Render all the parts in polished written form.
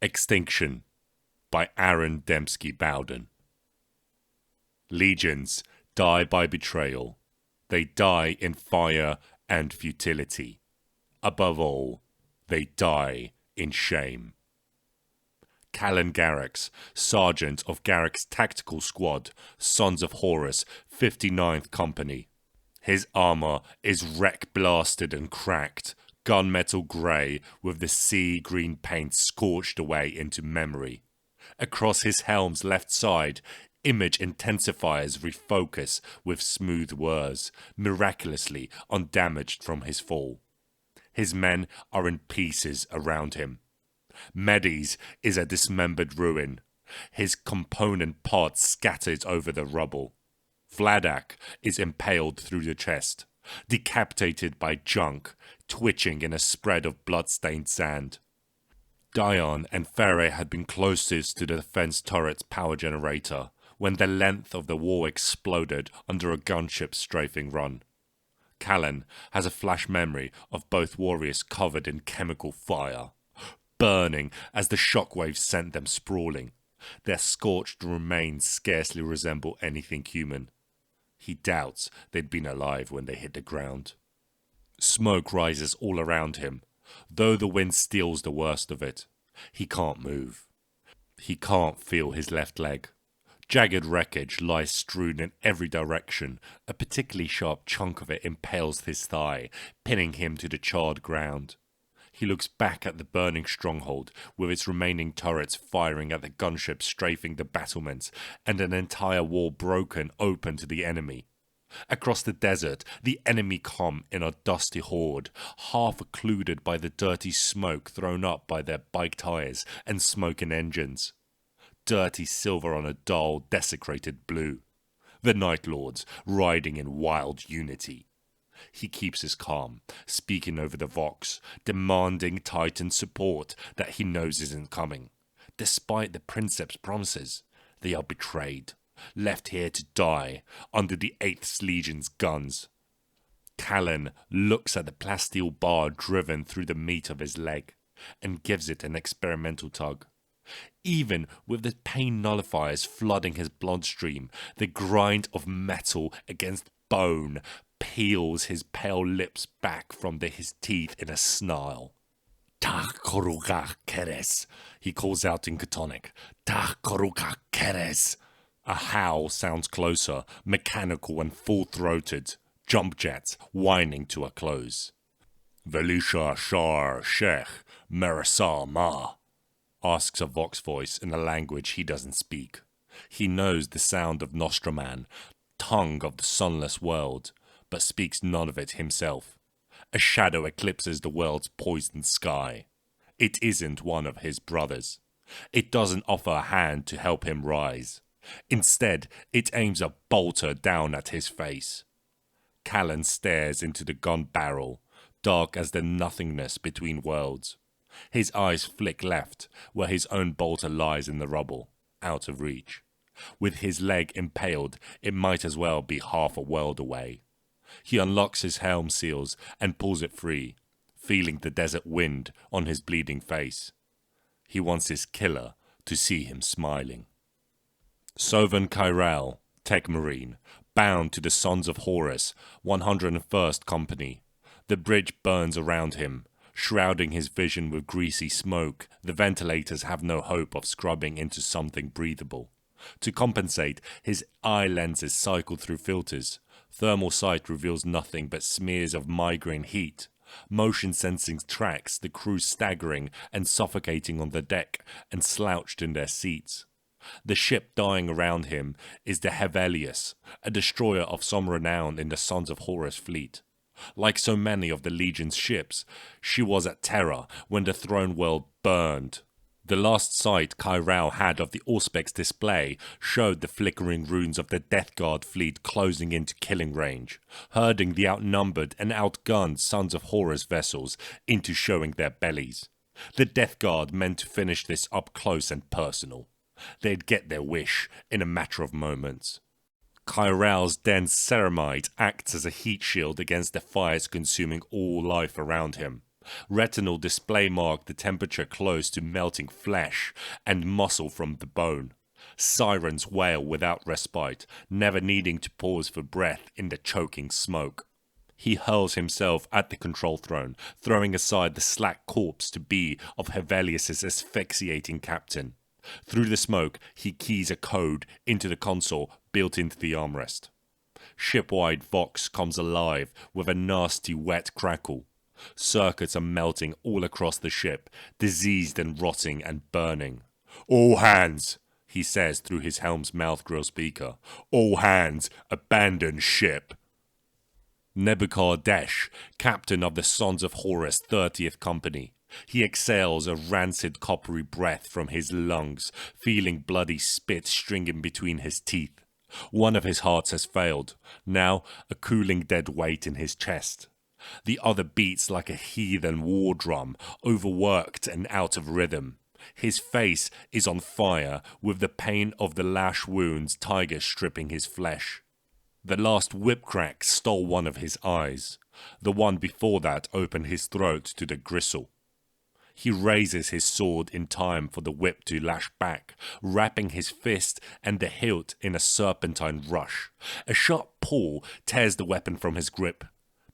Extinction by Aaron Dembski Bowden. Legions die by betrayal. They die in fire and futility. Above all, they die in shame. Callan Garrick's, Sergeant of Garrick's Tactical Squad, Sons of Horus, 59th Company. His armor is wreck-blasted and cracked, gunmetal grey with the sea green paint scorched away into memory. Across his helm's left side, image intensifiers refocus with smooth whirs, miraculously undamaged from his fall. His men are in pieces around him. Medes is a dismembered ruin, his component parts scattered over the rubble. Vladak is impaled through the chest, decapitated by junk, twitching in a spread of blood-stained sand. Dion and Ferre had been closest to the defense turret's power generator when the length of the wall exploded under a gunship strafing run. Callan has a flash memory of both warriors covered in chemical fire, burning as the shockwaves sent them sprawling. Their scorched remains scarcely resemble anything human. He doubts they'd been alive when they hit the ground. Smoke rises all around him, though the wind steals the worst of it. He can't move. He can't feel his left leg. Jagged wreckage lies strewn in every direction. A particularly sharp chunk of it impales his thigh, pinning him to the charred ground. He looks back at the burning stronghold, with its remaining turrets firing at the gunships strafing the battlements, and an entire wall broken open to the enemy. Across the desert, the enemy come in a dusty horde, half occluded by the dirty smoke thrown up by their bike tires and smoking engines. Dirty silver on a dull, desecrated blue. The Night Lords riding in wild unity. He keeps his calm, speaking over the vox, demanding Titan support that he knows isn't coming. Despite the Princeps' promises, they are betrayed, left here to die under the 8th Legion's guns. Callan looks at the plasteel bar driven through the meat of his leg and gives it an experimental tug. Even with the pain nullifiers flooding his bloodstream, the grind of metal against bone peels his pale lips back from his teeth in a snarl. "Ta koruga keres," he calls out in Catonic. "Ta koruga keres." A howl sounds closer, mechanical and full-throated, jump jets whining to a close. "Velisha Shar Sheikh Marasar Ma," asks a vox voice in a language he doesn't speak. He knows the sound of Nostraman, tongue of the sunless world, but speaks none of it himself. A shadow eclipses the world's poisoned sky. It isn't one of his brothers. It doesn't offer a hand to help him rise. Instead, it aims a bolter down at his face. Callan stares into the gun barrel, dark as the nothingness between worlds. His eyes flick left, where his own bolter lies in the rubble, out of reach. With his leg impaled, it might as well be half a world away. He unlocks his helm seals and pulls it free, feeling the desert wind on his bleeding face. He wants his killer to see him smiling. Sovan Kairal, Tech Marine, bound to the Sons of Horus, 101st Company. The bridge burns around him, shrouding his vision with greasy smoke. The ventilators have no hope of scrubbing into something breathable. To compensate, his eye lenses cycle through filters. Thermal sight reveals nothing but smears of migraine heat. Motion sensing tracks the crew staggering and suffocating on the deck and slouched in their seats. The ship dying around him is the Hevelius, a destroyer of some renown in the Sons of Horus fleet. Like so many of the Legion's ships, she was at Terra when the throne world burned. The last sight Kairal had of the Auspex display showed the flickering ruins of the Death Guard fleet closing into killing range, herding the outnumbered and outgunned Sons of Horus vessels into showing their bellies. The Death Guard meant to finish this up close and personal. They'd get their wish in a matter of moments. Kairal's dense ceramide acts as a heat shield against the fires consuming all life around him. Retinal display marked the temperature close to melting flesh and muscle from the bone. Sirens wail without respite, never needing to pause for breath in the choking smoke. He hurls himself at the control throne, throwing aside the slack corpse to be of Hevelius's asphyxiating captain. Through the smoke, he keys a code into the console built into the armrest. Shipwide Vox comes alive with a nasty wet crackle. Circuits are melting all across the ship, diseased and rotting and burning. "All hands," he says through his helm's mouth-grill speaker. "All hands, abandon ship." Nebuchadnezzar, captain of the Sons of Horus 30th Company. He exhales a rancid coppery breath from his lungs, feeling bloody spit stringing between his teeth. One of his hearts has failed, now a cooling dead weight in his chest. The other beats like a heathen war drum, overworked and out of rhythm. His face is on fire with the pain of the lash wounds tiger stripping his flesh. The last whip crack stole one of his eyes. The one before that opened his throat to the gristle. He raises his sword in time for the whip to lash back, wrapping his fist and the hilt in a serpentine rush. A sharp pull tears the weapon from his grip.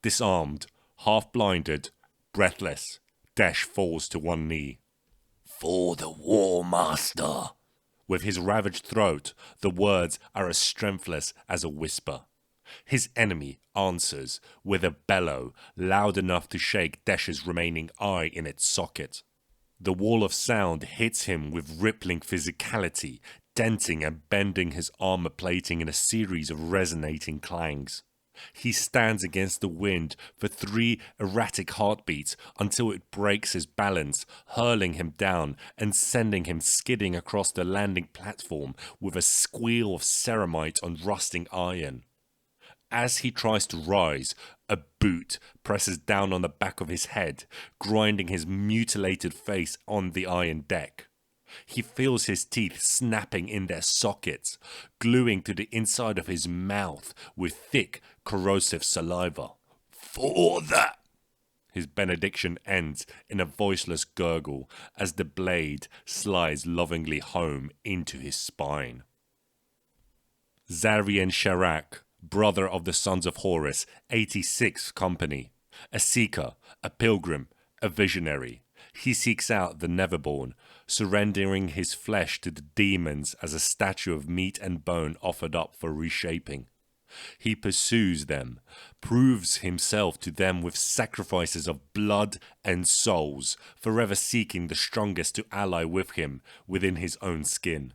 Disarmed, half-blinded, breathless, Desh falls to one knee. "For the War Master." With his ravaged throat, the words are as strengthless as a whisper. His enemy answers with a bellow loud enough to shake Desh's remaining eye in its socket. The wall of sound hits him with rippling physicality, denting and bending his armor plating in a series of resonating clangs. He stands against the wind for 3 erratic heartbeats until it breaks his balance, hurling him down and sending him skidding across the landing platform with a squeal of ceramite on rusting iron. As he tries to rise, a boot presses down on the back of his head, grinding his mutilated face on the iron deck. He feels his teeth snapping in their sockets, gluing to the inside of his mouth with thick, corrosive saliva. "For that!" His benediction ends in a voiceless gurgle as the blade slides lovingly home into his spine. Zarian Sharak, brother of the Sons of Horus, 86th Company. A seeker, a pilgrim, a visionary. He seeks out the Neverborn, surrendering his flesh to the demons as a statue of meat and bone offered up for reshaping. He pursues them, proves himself to them with sacrifices of blood and souls, forever seeking the strongest to ally with him within his own skin.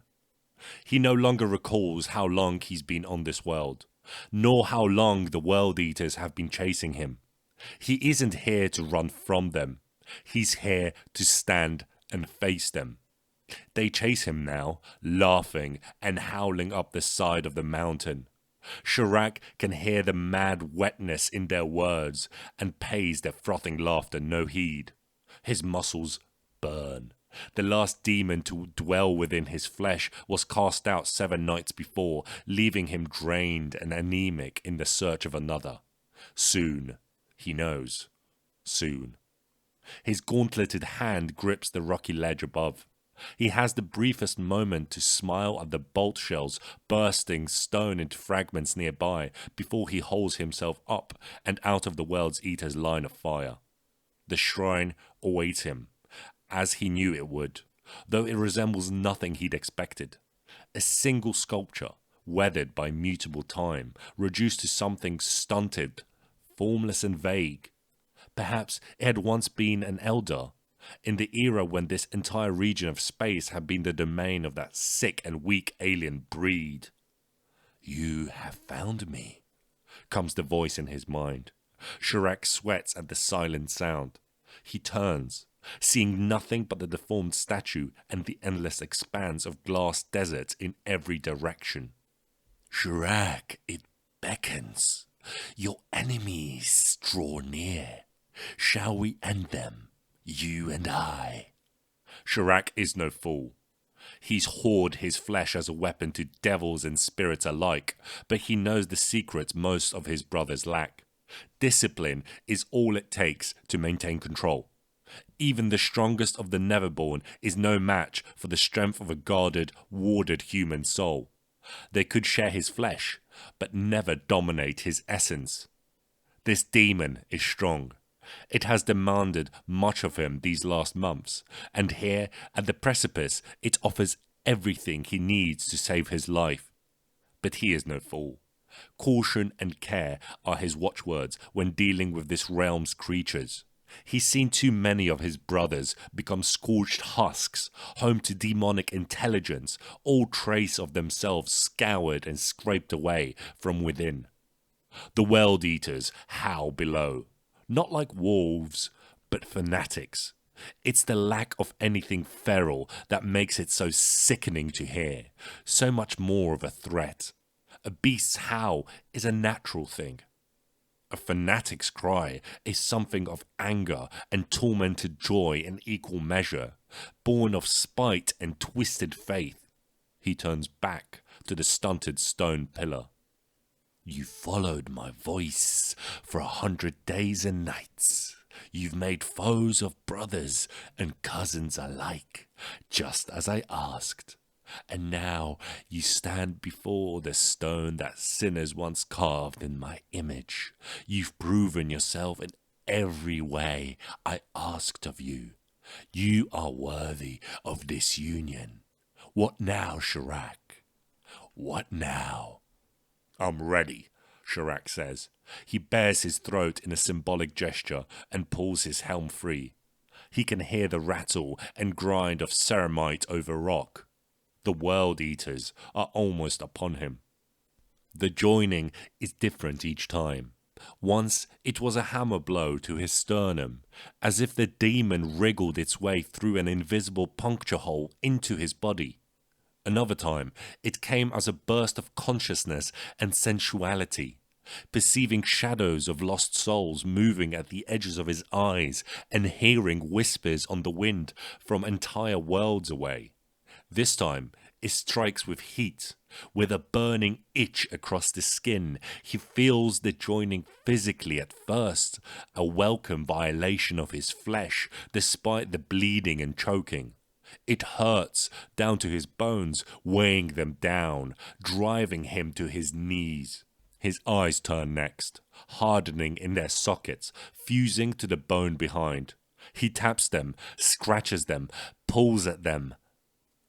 He no longer recalls how long he's been on this world, nor how long the World Eaters have been chasing him. He isn't here to run from them. He's here to stand and face them. They chase him now, laughing and howling up the side of the mountain. Sharak can hear the mad wetness in their words and pays their frothing laughter no heed. His muscles burn. The last demon to dwell within his flesh was cast out 7 nights before, leaving him drained and anemic in the search of another. Soon, he knows. Soon. His gauntleted hand grips the rocky ledge above. He has the briefest moment to smile at the bolt shells bursting stone into fragments nearby before he hauls himself up and out of the World's Eater's line of fire. The shrine awaits him, as he knew it would, though it resembles nothing he'd expected. A single sculpture, weathered by mutable time, reduced to something stunted, formless and vague. Perhaps it had once been an elder, in the era when this entire region of space had been the domain of that sick and weak alien breed. "You have found me," comes the voice in his mind. Sharak sweats at the silent sound. He turns, seeing nothing but the deformed statue and the endless expanse of glass desert in every direction. "Sharak, it beckons. Your enemies draw near. Shall we end them, you and I?" Sharak is no fool. He's hoarded his flesh as a weapon to devils and spirits alike, but he knows the secrets most of his brothers lack. Discipline is all it takes to maintain control. Even the strongest of the Neverborn is no match for the strength of a guarded, warded human soul. They could share his flesh, but never dominate his essence. This demon is strong. It has demanded much of him these last months, and here, at the precipice, it offers everything he needs to save his life. But he is no fool. Caution and care are his watchwords when dealing with this realm's creatures. He's seen too many of his brothers become scorched husks, home to demonic intelligence, all trace of themselves scoured and scraped away from within. The World Eaters howl below, not like wolves, but fanatics. It's the lack of anything feral that makes it so sickening to hear, so much more of a threat. A beast's howl is a natural thing. A fanatic's cry is something of anger and tormented joy in equal measure, born of spite and twisted faith. He turns back to the stunted stone pillar. You followed my voice for 100 days and nights. You've made foes of brothers and cousins alike, just as I asked. And now you stand before the stone that sinners once carved in my image. You've proven yourself in every way I asked of you. You are worthy of this union. What now, Shirak? What now? I'm ready, Shirak says. He bares his throat in a symbolic gesture and pulls his helm free. He can hear the rattle and grind of ceramite over rock. The World Eaters are almost upon him. The joining is different each time. Once it was a hammer blow to his sternum, as if the demon wriggled its way through an invisible puncture hole into his body. Another time, it came as a burst of consciousness and sensuality, perceiving shadows of lost souls moving at the edges of his eyes and hearing whispers on the wind from entire worlds away. This time, it strikes with heat. With a burning itch across the skin, he feels the joining physically at first, a welcome violation of his flesh, despite the bleeding and choking. It hurts down to his bones, weighing them down, driving him to his knees. His eyes turn next, hardening in their sockets, fusing to the bone behind. He taps them, scratches them, pulls at them.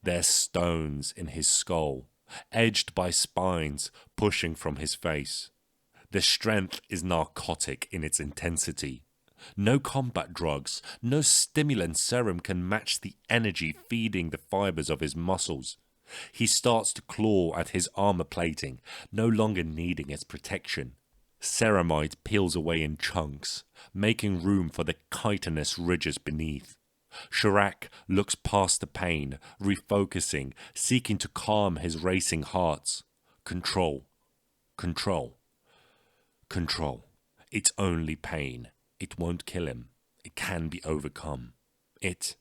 They're stones in his skull, edged by spines pushing from his face. The strength is narcotic in its intensity. No combat drugs, no stimulant serum can match the energy feeding the fibers of his muscles. He starts to claw at his armor plating, no longer needing its protection. Ceramite peels away in chunks, making room for the chitinous ridges beneath. Shirak looks past the pain, refocusing, seeking to calm his racing hearts. Control. Control. Control. It's only pain. It won't kill him. It can be overcome. It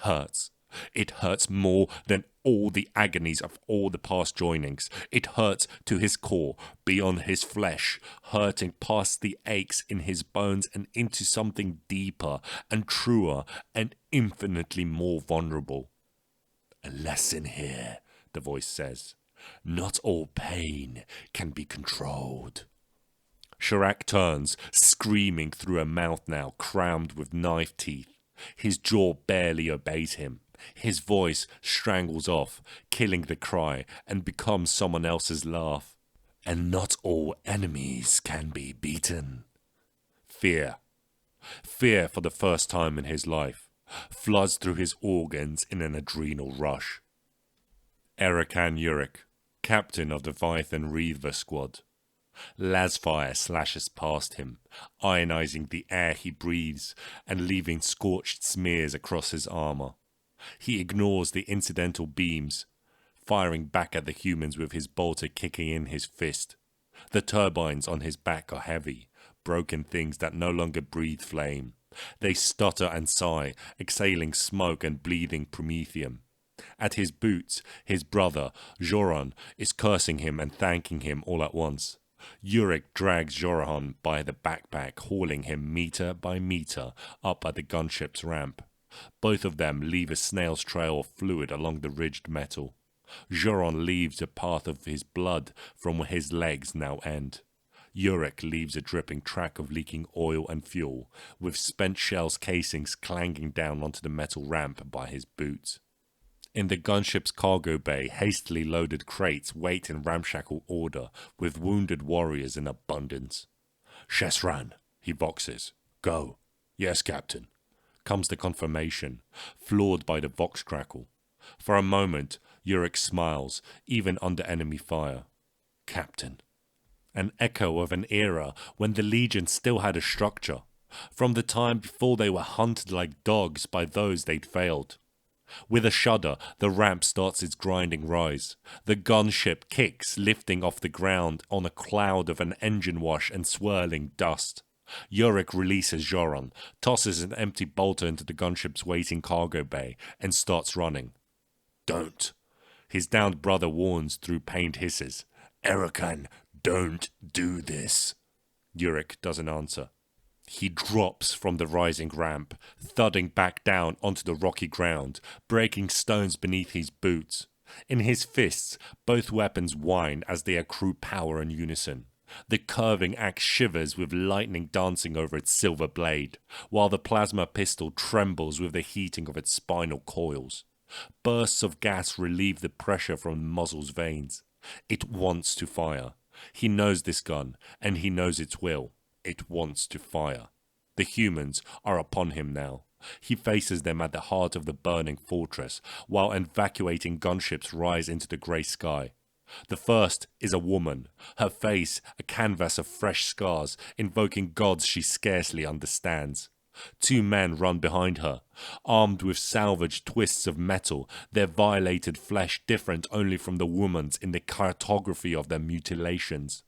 hurts. It hurts more than all the agonies of all the past joinings. It hurts to his core, beyond his flesh, hurting past the aches in his bones and into something deeper and truer and infinitely more vulnerable. A lesson here, the voice says. Not all pain can be controlled. Shirak turns, screaming through a mouth now crammed with knife teeth. His jaw barely obeys him. His voice strangles off, killing the cry, and becomes someone else's laugh. And not all enemies can be beaten. Fear. Fear for the first time in his life floods through his organs in an adrenal rush. Erakan Yurik, captain of the Vythan Reaver squad. Lasfire slashes past him, ionizing the air he breathes and leaving scorched smears across his armor. He ignores the incidental beams, firing back at the humans with his bolter kicking in his fist. The turbines on his back are heavy, broken things that no longer breathe flame. They stutter and sigh, exhaling smoke and bleeding promethium. At his boots, his brother, Joran, is cursing him and thanking him all at once. Yurik drags Jorahan by the backpack, hauling him meter by meter up at the gunship's ramp. Both of them leave a snail's trail of fluid along the ridged metal. Joran leaves a path of his blood from where his legs now end. Yurik leaves a dripping track of leaking oil and fuel, with spent shells casings clanging down onto the metal ramp by his boots. In the gunship's cargo bay, hastily loaded crates wait in ramshackle order, with wounded warriors in abundance. "Shesran," he voxes. "Go." "Yes, Captain," comes the confirmation, floored by the vox crackle. For a moment, Yurik smiles, even under enemy fire. "Captain." An echo of an era when the Legion still had a structure, from the time before they were hunted like dogs by those they'd failed. With a shudder, the ramp starts its grinding rise. The gunship kicks, lifting off the ground on a cloud of an engine wash and swirling dust. Yurik releases Joran, tosses an empty bolter into the gunship's waiting cargo bay, and starts running. "Don't," his downed brother warns through pained hisses. "Erakan, don't do this." Yurik doesn't answer. He drops from the rising ramp, thudding back down onto the rocky ground, breaking stones beneath his boots. In his fists, both weapons whine as they accrue power in unison. The curving axe shivers with lightning dancing over its silver blade, while the plasma pistol trembles with the heating of its spinal coils. Bursts of gas relieve the pressure from the muzzle's veins. It wants to fire. He knows this gun, and he knows its will. It wants to fire. The humans are upon him now. He faces them at the heart of the burning fortress, while evacuating gunships rise into the grey sky. The first is a woman, her face a canvas of fresh scars, invoking gods she scarcely understands. Two men run behind her, armed with salvaged twists of metal, their violated flesh different only from the woman's in the cartography of their mutilations,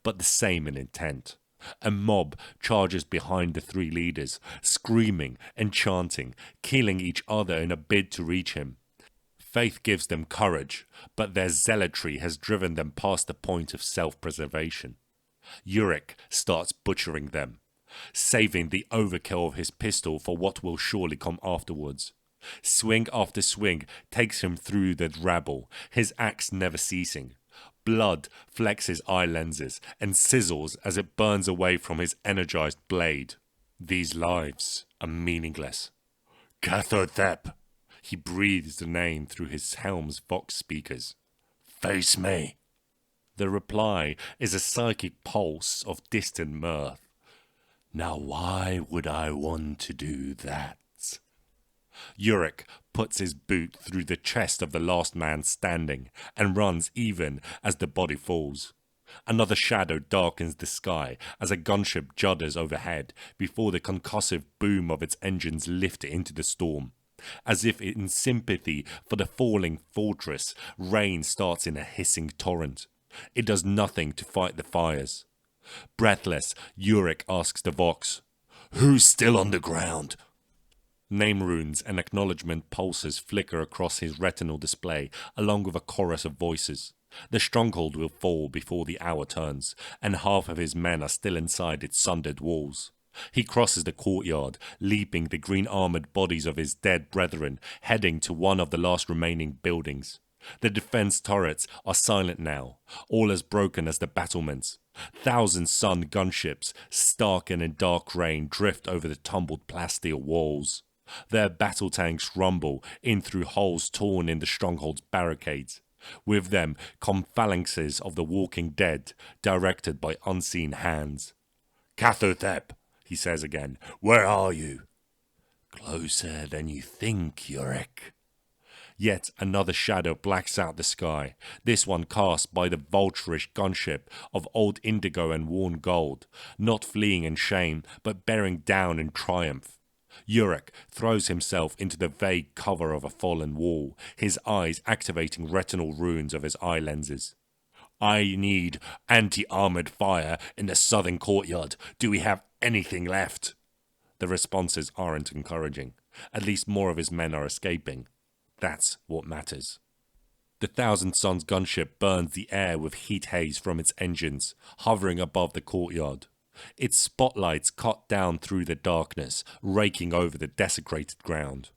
but the same in intent. A mob charges behind the three leaders, screaming and chanting, killing each other in a bid to reach him. Faith gives them courage, but their zealotry has driven them past the point of self-preservation. Yurik starts butchering them, saving the overkill of his pistol for what will surely come afterwards. Swing after swing takes him through the rabble, his axe never ceasing. Blood flecks his eye lenses and sizzles as it burns away from his energized blade. These lives are meaningless. "Cathothep!" He breathes the name through his helm's vox speakers. "Face me!" The reply is a psychic pulse of distant mirth. "Now why would I want to do that?" Yurik puts his boot through the chest of the last man standing and runs even as the body falls. Another shadow darkens the sky as a gunship judders overhead before the concussive boom of its engines lift it into the storm. As if in sympathy for the falling fortress, rain starts in a hissing torrent. It does nothing to fight the fires. Breathless, Yurik asks the Vox, "Who's still on the ground?" Name runes and acknowledgement pulses flicker across his retinal display, along with a chorus of voices. The stronghold will fall before the hour turns, and half of his men are still inside its sundered walls. He crosses the courtyard, leaping the green-armoured bodies of his dead brethren, heading to one of the last remaining buildings. The defence turrets are silent now, all as broken as the battlements. Thousand-sun gunships, stark and in dark rain, drift over the tumbled plasteel walls. Their battle tanks rumble in through holes torn in the stronghold's barricades. With them come phalanxes of the walking dead, directed by unseen hands. "Cathothep," he says again, "where are you?" "Closer than you think, Yurik." Yet another shadow blacks out the sky, this one cast by the vulturish gunship of old indigo and worn gold, not fleeing in shame, but bearing down in triumph. Yurik throws himself into the vague cover of a fallen wall, his eyes activating retinal runes of his eye lenses. "I need anti-armored fire in the southern courtyard. Do we have anything left?" The responses aren't encouraging. At least more of his men are escaping. That's what matters. The Thousand Suns gunship burns the air with heat haze from its engines, hovering above the courtyard. Its spotlights cut down through the darkness, raking over the desecrated ground.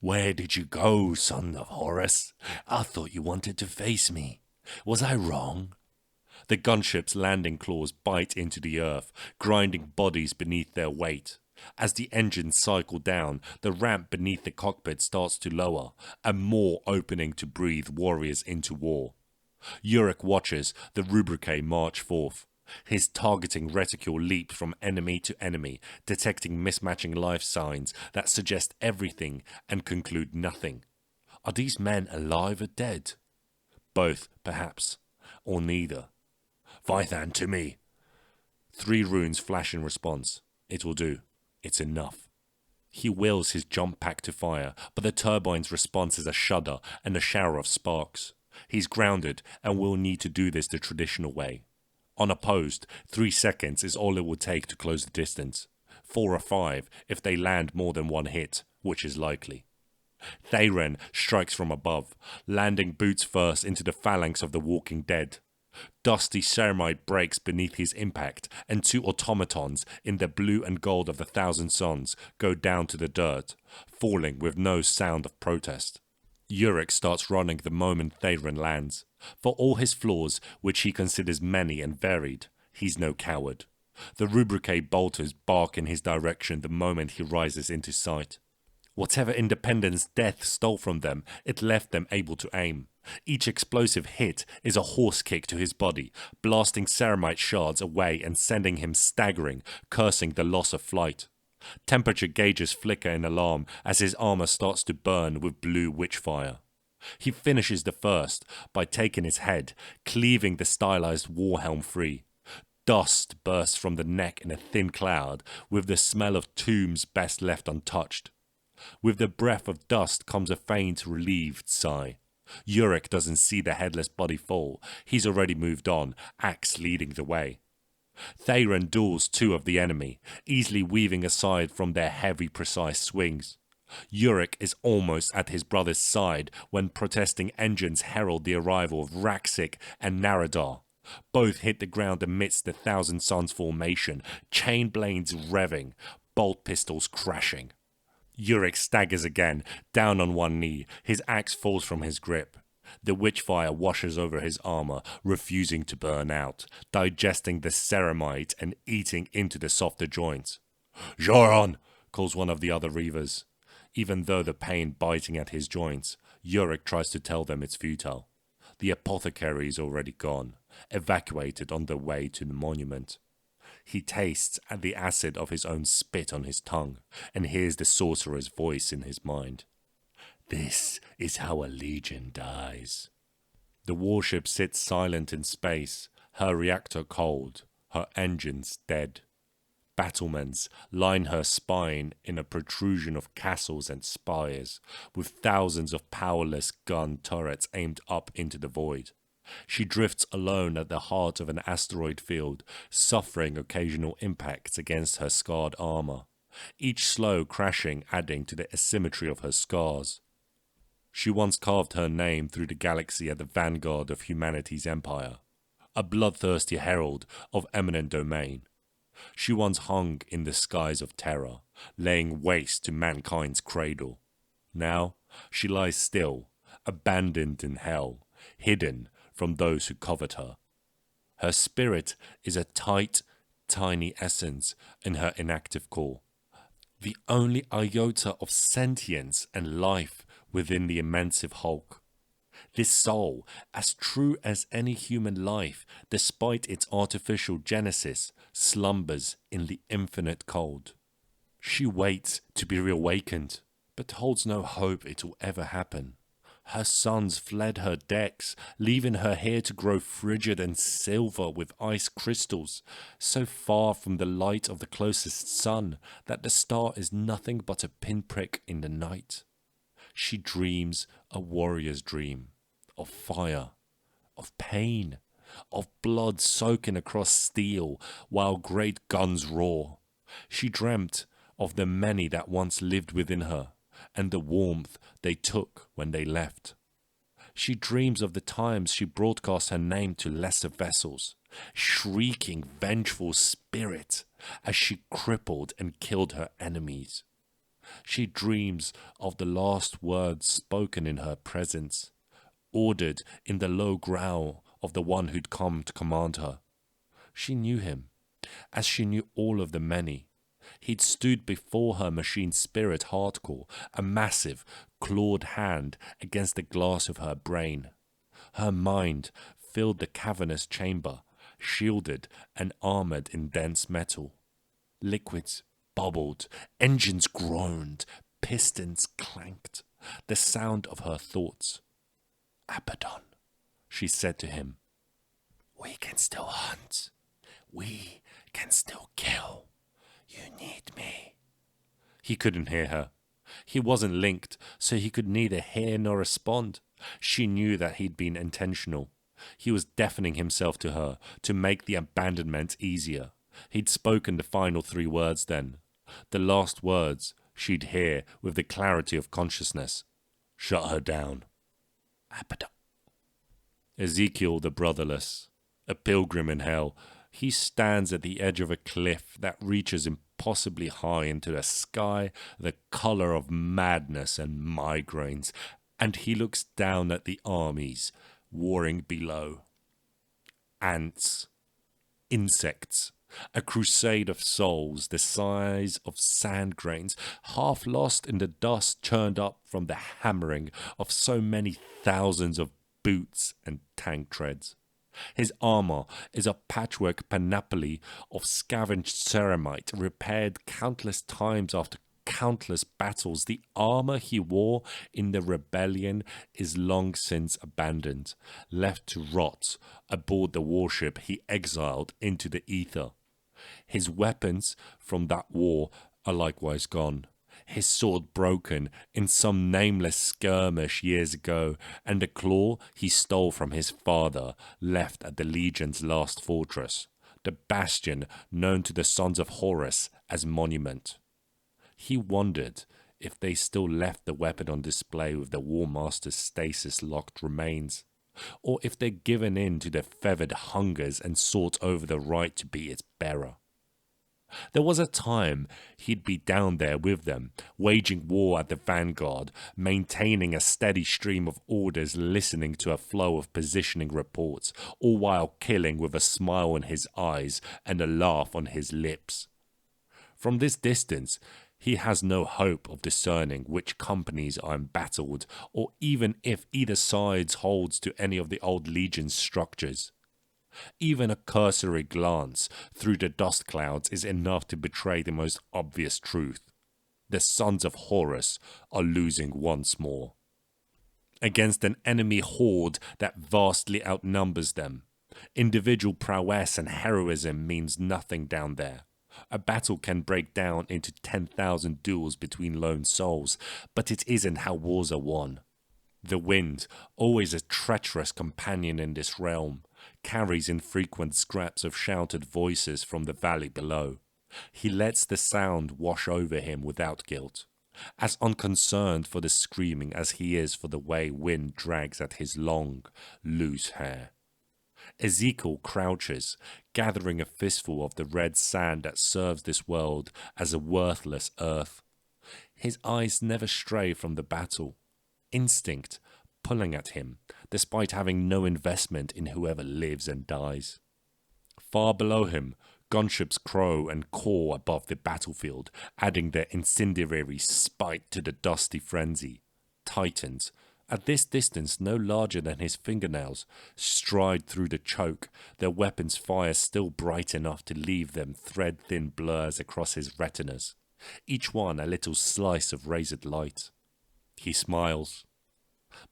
"Where did you go, son of Horus? I thought you wanted to face me. Was I wrong?" The gunship's landing claws bite into the earth, grinding bodies beneath their weight. As the engines cycle down, the ramp beneath the cockpit starts to lower, and more opening to breathe warriors into war. Yurik watches the rubrique march forth. His targeting reticule leaps from enemy to enemy, detecting mismatching life signs that suggest everything and conclude nothing. Are these men alive or dead? Both, perhaps, or neither. "Vythan, to me!" 3 runes flash in response. It will do. It's enough. He wills his jump pack to fire, but the turbine's response is a shudder and a shower of sparks. He's grounded and will need to do this the traditional way. Unopposed, 3 seconds is all it will take to close the distance. 4 or 5 if they land more than 1 hit, which is likely. Thayren strikes from above, landing boots first into the phalanx of the walking dead. Dusty ceramite breaks beneath his impact, and 2 automatons in the blue and gold of the Thousand Suns go down to the dirt, falling with no sound of protest. Yurik starts running the moment Thayren lands. For all his flaws, which he considers many and varied, he's no coward. The rubrique bolters bark in his direction the moment he rises into sight. Whatever independence death stole from them, it left them able to aim. Each explosive hit is a horse kick to his body, blasting ceramite shards away and sending him staggering, cursing the loss of flight. Temperature gauges flicker in alarm as his armor starts to burn with blue witchfire. He finishes the first by taking his head, cleaving the stylized warhelm free. Dust bursts from the neck in a thin cloud, with the smell of tombs best left untouched. With the breath of dust comes a faint, relieved sigh. Yurik doesn't see the headless body fall. He's already moved on, axe leading the way. Thayren duels 2 of the enemy, easily weaving aside from their heavy, precise swings. Yurik is almost at his brother's side when protesting engines herald the arrival of Raksik and Naradar. Both hit the ground amidst the Thousand Suns formation, chain blades revving, bolt pistols crashing. Yurik staggers again, down on one knee. His axe falls from his grip. The witchfire washes over his armor, refusing to burn out, digesting the ceramite and eating into the softer joints. "Joran!" calls one of the other reavers. Even though the pain biting at his joints, Yurik tries to tell them it's futile. The apothecary is already gone, evacuated on their way to the monument. He tastes the acid of his own spit on his tongue, and hears the sorcerer's voice in his mind. "This is how a legion dies." The warship sits silent in space, her reactor cold, her engines dead. Battlements line her spine in a protrusion of castles and spires, with thousands of powerless gun turrets aimed up into the void. She drifts alone at the heart of an asteroid field, suffering occasional impacts against her scarred armor, each slow crashing adding to the asymmetry of her scars. She once carved her name through the galaxy at the vanguard of humanity's empire, a bloodthirsty herald of eminent domain. She once hung in the skies of Terra, laying waste to mankind's cradle. Now she lies still, abandoned in hell, hidden from those who covet her. Her spirit is a tight, tiny essence in her inactive core, the only iota of sentience and life within the immense hulk. This soul, as true as any human life, despite its artificial genesis, slumbers in the infinite cold. She waits to be reawakened, but holds no hope it will ever happen. Her sons fled her decks, leaving her here to grow frigid and silver with ice crystals, so far from the light of the closest sun that the star is nothing but a pinprick in the night. She dreams a warrior's dream, of fire, of pain, of blood soaking across steel while great guns roar. She dreamt of the many that once lived within her, and the warmth they took when they left. She dreams of the times she broadcast her name to lesser vessels, shrieking vengeful spirit as she crippled and killed her enemies. She dreams of the last words spoken in her presence, ordered in the low growl of the one who'd come to command her. She knew him, as she knew all of the many. He'd stood before her machine spirit hardcore, a massive, clawed hand against the glass of her brain. Her mind filled the cavernous chamber, shielded and armored in dense metal. Liquids bubbled, engines groaned, pistons clanked, the sound of her thoughts. "Abaddon," she said to him, "we can still hunt. We can still kill. You need me." He couldn't hear her. He wasn't linked, so he could neither hear nor respond. She knew that he'd been intentional. He was deafening himself to her to make the abandonment easier. He'd spoken the final 3 words then. The last words she'd hear with the clarity of consciousness. Shut her down. Abaddon. Ezekiel the brotherless, a pilgrim in hell, he stands at the edge of a cliff that reaches impossibly high into the sky, the color of madness and migraines, and he looks down at the armies warring below. Ants, insects, a crusade of souls the size of sand grains, half lost in the dust churned up from the hammering of so many thousands of boots and tank treads. His armor is a patchwork panoply of scavenged ceramite, repaired countless times after countless battles. The armor he wore in the rebellion is long since abandoned, left to rot aboard the warship he exiled into the ether. His weapons from that war are likewise gone. His sword broken in some nameless skirmish years ago, and the claw he stole from his father left at the Legion's last fortress, the bastion known to the sons of Horus as Monument. He wondered if they still left the weapon on display with the War Master's stasis-locked remains, or if they'd given in to their feathered hungers and sought over the right to be its bearer. There was a time he'd be down there with them, waging war at the vanguard, maintaining a steady stream of orders, listening to a flow of positioning reports, all while killing with a smile in his eyes and a laugh on his lips. From this distance, he has no hope of discerning which companies are embattled, or even if either side holds to any of the old Legion's structures. Even a cursory glance through the dust clouds is enough to betray the most obvious truth. The sons of Horus are losing once more. Against an enemy horde that vastly outnumbers them, individual prowess and heroism means nothing down there. A battle can break down into 10,000 duels between lone souls, but it isn't how wars are won. The wind, always a treacherous companion in this realm, carries infrequent scraps of shouted voices from the valley below. He lets the sound wash over him without guilt, as unconcerned for the screaming as he is for the way wind drags at his long, loose hair. Ezekiel crouches, gathering a fistful of the red sand that serves this world as a worthless earth. His eyes never stray from the battle. Instinct pulling at him, despite having no investment in whoever lives and dies. Far below him, gunships crow and caw above the battlefield, adding their incendiary spite to the dusty frenzy. Titans, at this distance no larger than his fingernails, stride through the choke, their weapons' fire still bright enough to leave them thread-thin blurs across his retinas, each one a little slice of razored light. He smiles.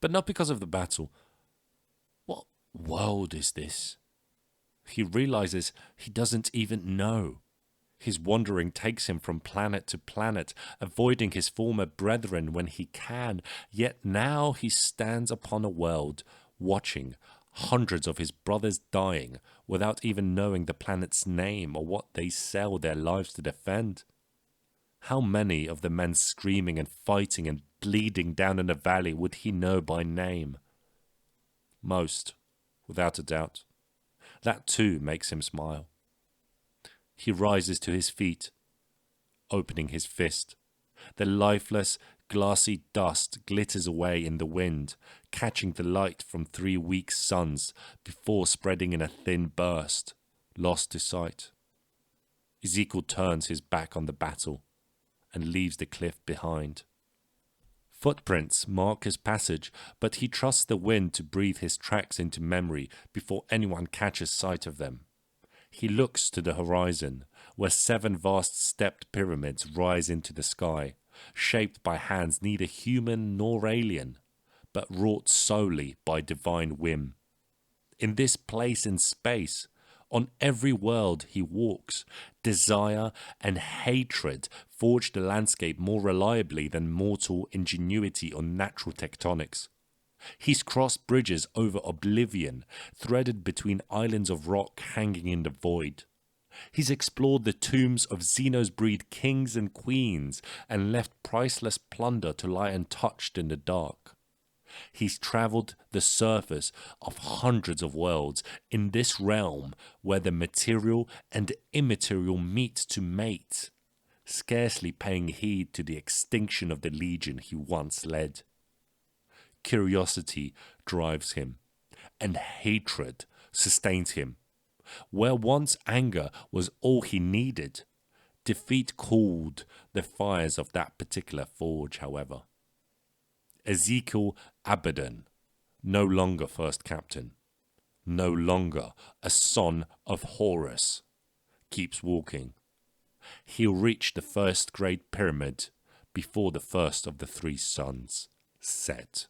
But not because of the battle. What world is this? He realizes he doesn't even know. His wandering takes him from planet to planet, avoiding his former brethren when he can, yet now he stands upon a world, watching hundreds of his brothers dying without even knowing the planet's name or what they sell their lives to defend. How many of the men screaming and fighting and bleeding down in the valley would he know by name? Most, without a doubt. That too makes him smile. He rises to his feet, opening his fist. The lifeless, glassy dust glitters away in the wind, catching the light from 3 weak suns before spreading in a thin burst, lost to sight. Ezekiel turns his back on the battle and leaves the cliff behind. Footprints mark his passage, but he trusts the wind to breathe his tracks into memory before anyone catches sight of them. He looks to the horizon, where 7 vast stepped pyramids rise into the sky, shaped by hands neither human nor alien, but wrought solely by divine whim. In this place in space, on every world he walks, desire and hatred forge the landscape more reliably than mortal ingenuity or natural tectonics. He's crossed bridges over oblivion, threaded between islands of rock hanging in the void. He's explored the tombs of Xeno's breed kings and queens and left priceless plunder to lie untouched in the dark. He's travelled the surface of hundreds of worlds in this realm where the material and immaterial meet to mate, scarcely paying heed to the extinction of the legion he once led. Curiosity drives him, and hatred sustains him. Where once anger was all he needed, defeat cooled the fires of that particular forge, however. Ezekiel Abaddon, no longer first captain, no longer a son of Horus, keeps walking. He'll reach the first great pyramid before the first of the 3 suns set.